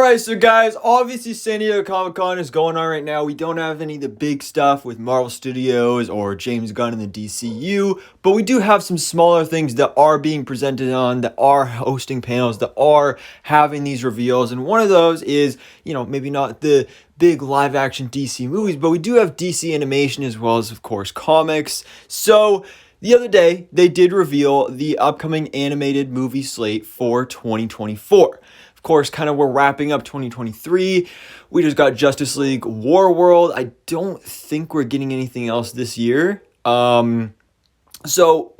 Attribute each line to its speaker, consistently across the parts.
Speaker 1: Alright, so guys, obviously San Diego Comic-Con is going on right now. We don't have any of the big stuff with Marvel Studios or James Gunn in the DCU, but we do have some smaller things that are being presented on, that are hosting panels, that are having these reveals, and one of those is, maybe not the big live-action DC movies, but we do have DC animation as well as, of course, comics. So the other day, they did reveal the upcoming animated movie slate for 2024. Of course, kind of we're wrapping up 2023. We just got Justice League Warworld. I don't think we're getting anything else this year. So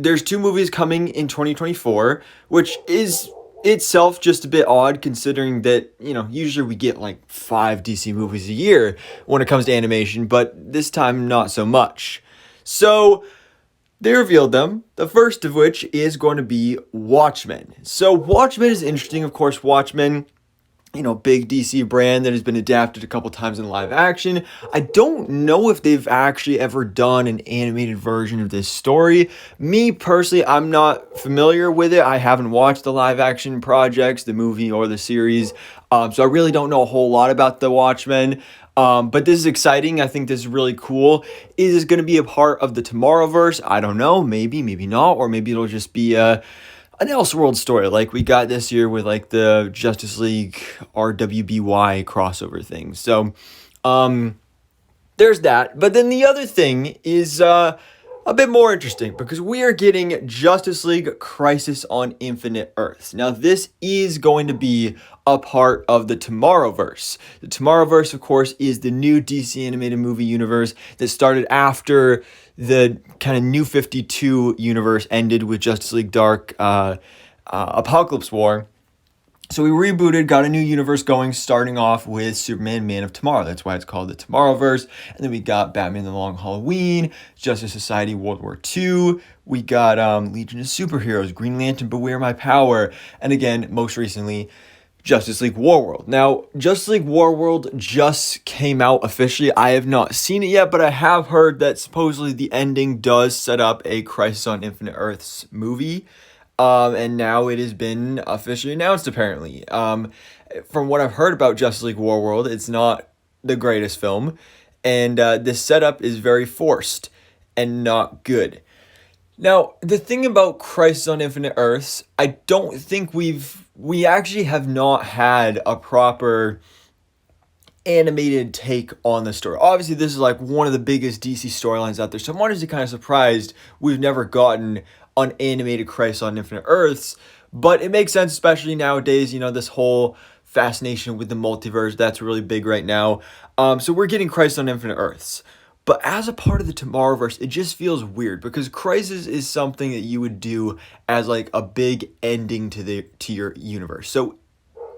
Speaker 1: there's two movies coming in 2024, which is itself just a bit odd considering that, usually we get like 5 DC movies a year when it comes to animation, but this time not so much. So they revealed them, the first of which is going to be Watchmen. So Watchmen is interesting. Of course, Watchmen, big DC brand that has been adapted a couple times in live action. I don't know if they've actually ever done an animated version of this story. Me personally, I'm not familiar with it. I haven't watched the live action projects, the movie or the series. So I really don't know a whole lot about the Watchmen. But this is exciting. I think this is really cool. Is this going to be a part of the Tomorrowverse? I don't know. Maybe not. Or maybe it'll just be an Elseworld story like we got this year with like the Justice League RWBY crossover thing. So there's that. But then the other thing is a bit more interesting because we are getting Justice League Crisis on Infinite Earths. Now, this is going to be a part of the Tomorrowverse. The Tomorrowverse, of course, is the new DC animated movie universe that started after the kind of New 52 universe ended with Justice League Dark Apocalypse War. So we rebooted, got a new universe going, starting off with Superman, Man of Tomorrow. That's why it's called the Tomorrowverse. And then we got Batman The Long Halloween, Justice Society World War II. We got Legion of Superheroes, Green Lantern, Beware My Power. And again, most recently, Justice League Warworld. Now, Justice League Warworld just came out officially. I have not seen it yet, but I have heard that supposedly the ending does set up a Crisis on Infinite Earths movie. And now it has been officially announced, apparently. From what I've heard about Justice League Warworld, it's not the greatest film. And this setup is very forced and not good. Now, the thing about Crisis on Infinite Earths, I don't think we actually have not had a proper animated take on the story. Obviously, this is like one of the biggest DC storylines out there. So I'm honestly kind of surprised we've never gotten an animated Crisis on Infinite Earths, but it makes sense, especially nowadays, this whole fascination with the multiverse, that's really big right now. So we're getting Crisis on Infinite Earths. But as a part of the Tomorrowverse, it just feels weird because Crisis is something that you would do as like a big ending to your universe. So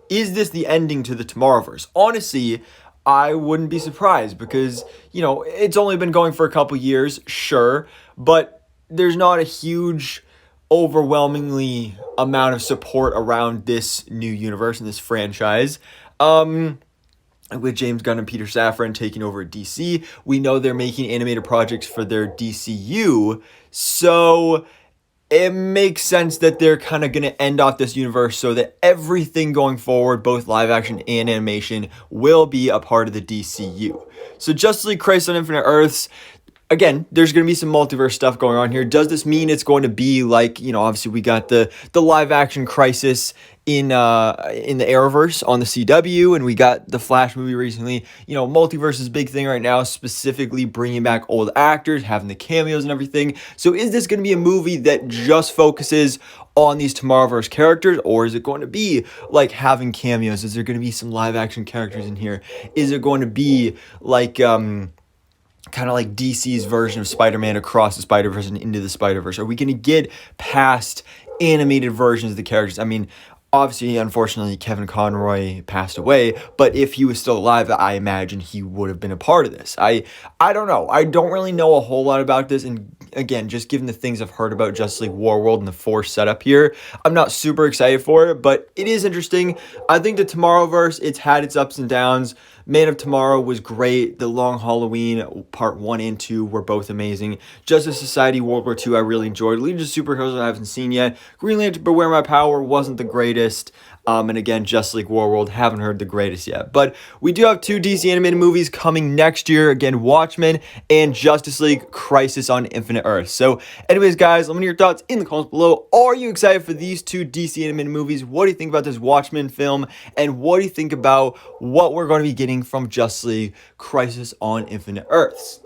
Speaker 1: is this the ending to the Tomorrowverse? Honestly, I wouldn't be surprised because, it's only been going for a couple years, sure, but there's not a huge, overwhelmingly amount of support around this new universe and this franchise. With James Gunn and Peter Safran taking over at DC, we know they're making animated projects for their DCU, so it makes sense that they're kind of going to end off this universe so that everything going forward, both live action and animation, will be a part of the DCU. So Justice League Crisis on Infinite Earths, again, there's going to be some multiverse stuff going on here. Does this mean it's going to be like, obviously we got the live action Crisis in the Arrowverse on the CW, and we got the Flash movie recently. Multiverse is a big thing right now, specifically bringing back old actors, having the cameos and everything. So is this going to be a movie that just focuses on these Tomorrowverse characters, or is it going to be like having cameos? Is there going to be some live action characters in here? Is it going to be like kind of like DC's version of Spider-Man across the Spider-Verse and into the Spider-Verse? Are we going to get past animated versions of the characters? I mean, obviously, unfortunately, Kevin Conroy passed away, but if he was still alive, I imagine he would have been a part of this. I don't know. I don't really know a whole lot about this, and again, just given the things I've heard about Justice League Warworld and the Force setup here, I'm not super excited for it, but it is interesting. I think the Tomorrowverse, it's had its ups and downs. Man of Tomorrow was great. The Long Halloween Part 1 and 2 were both amazing. Justice Society World War II I really enjoyed. Legion of Superheroes I haven't seen yet. Green Lantern Beware My Power wasn't the greatest. And again, Justice League Warworld, haven't heard the greatest yet. But we do have two DC animated movies coming next year. Again, Watchmen and Justice League Crisis on Infinite Earths. So anyways, guys, let me know your thoughts in the comments below. Are you excited for these two DC animated movies? What do you think about this Watchmen film? And what do you think about what we're going to be getting from Justice League Crisis on Infinite Earths?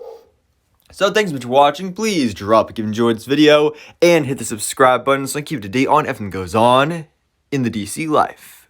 Speaker 1: So thanks so much for watching. Please drop a like if you enjoyed this video and hit the subscribe button so I can keep up to date on everything that goes on in the DC life.